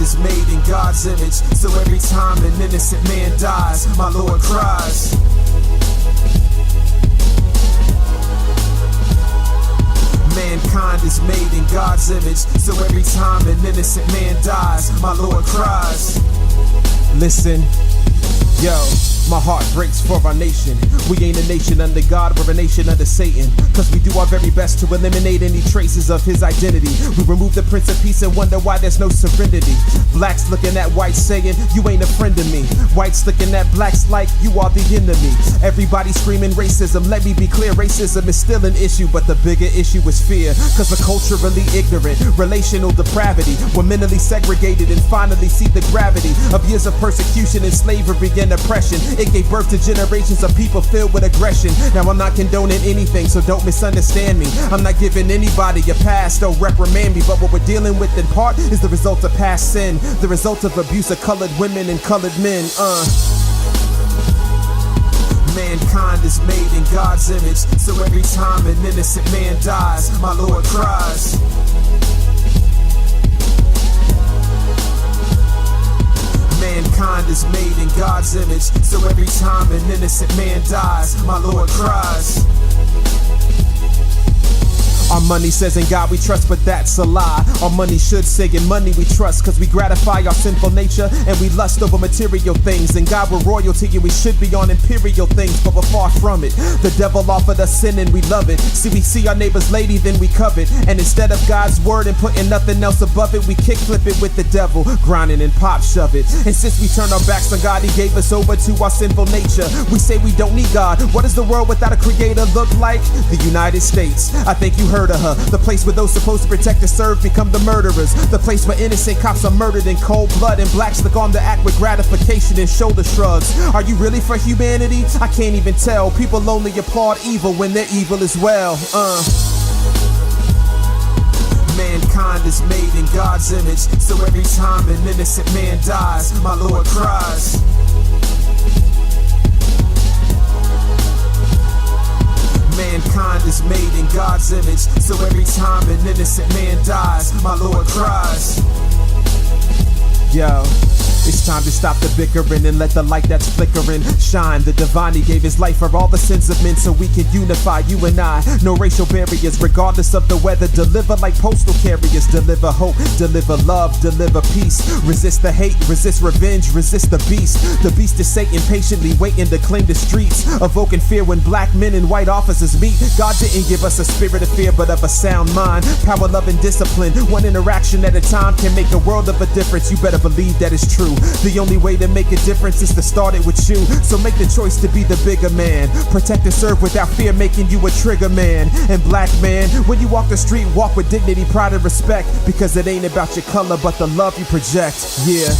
is made in God's image, so every time an innocent man dies, my Lord cries. Mankind is made in God's image, so every time an innocent man dies, my Lord cries. Listen, yo, my heart breaks for our nation. We ain't a nation under God, we're a nation under Satan. Cause we do our very best to eliminate any traces of his identity. We remove the Prince of Peace and wonder why there's no serenity. Blacks looking at whites saying, you ain't a friend of me. Whites looking at blacks like, you are the enemy. Everybody screaming racism, let me be clear, racism is still an issue, but the bigger issue is fear. Cause we're culturally ignorant, relational depravity. We're mentally segregated and finally see the gravity of years of persecution and slavery and oppression. It gave birth to generations of people filled with aggression. Now I'm not condoning anything, so don't misunderstand me. I'm not giving anybody a pass, don't reprimand me. But what we're dealing with in part is the result of past sin, the result of abuse of colored women and colored men. Mankind is made in God's image, so every time an innocent man dies, my Lord cries. Mankind is made in God's image, so every time an innocent man dies, my Lord cries. Our money says in God we trust, but that's a lie. Our money should say in money we trust, cause we gratify our sinful nature and we lust over material things. And God, we're royalty and we should be on imperial things, but we're far from it. The devil offered us sin and we love it. See, we see our neighbor's lady, then we covet. And instead of God's word and putting nothing else above it, we kickflip it with the devil, grinding and pop shove it. And since we turned our backs on God, he gave us over to our sinful nature. We say we don't need God. What does the world without a creator look like? The United States. I think you heard of her. The place where those supposed to protect and serve become the murderers. The place where innocent cops are murdered in cold blood and blacks look on the act with gratification and shoulder shrugs. Are you really for humanity? I can't even tell. People only applaud evil when they're evil as well. Mankind is made in God's image, so every time an innocent man dies, my Lord cries. Mankind is made in God's image, so every time an innocent man dies, my Lord cries. Yo, it's time to stop the bickering and let the light that's flickering shine. The divine, he gave his life for all the sins of men so we can unify, you and I. No racial barriers, regardless of the weather. Deliver like postal carriers. Deliver hope, deliver love, deliver peace. Resist the hate, resist revenge, resist the beast. The beast is Satan patiently waiting to claim the streets, evoking fear when black men and white officers meet. God didn't give us a spirit of fear, but of a sound mind. Power, love, and discipline. One interaction at a time can make a world of a difference. You better believe that it's true. The only way to make a difference is to start it with you. So make the choice to be the bigger man. Protect and serve without fear, making you a trigger man. And black man, when you walk the street, walk with dignity, pride, and respect. Because it ain't about your color, but the love you project. Yeah.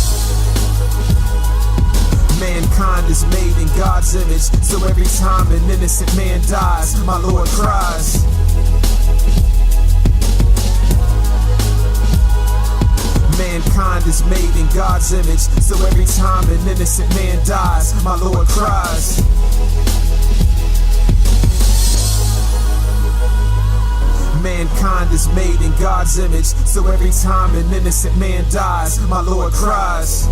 Mankind is made in God's image, so every time an innocent man dies, my Lord cries. Mankind is made in God's image, so every time an innocent man dies, my Lord cries. Mankind is made in God's image, so every time an innocent man dies, my Lord cries.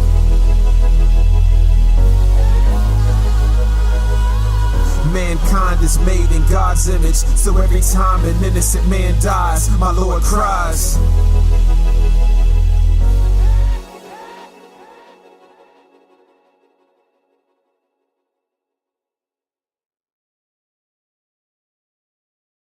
Mankind is made in God's image, so every time an innocent man dies, my Lord cries.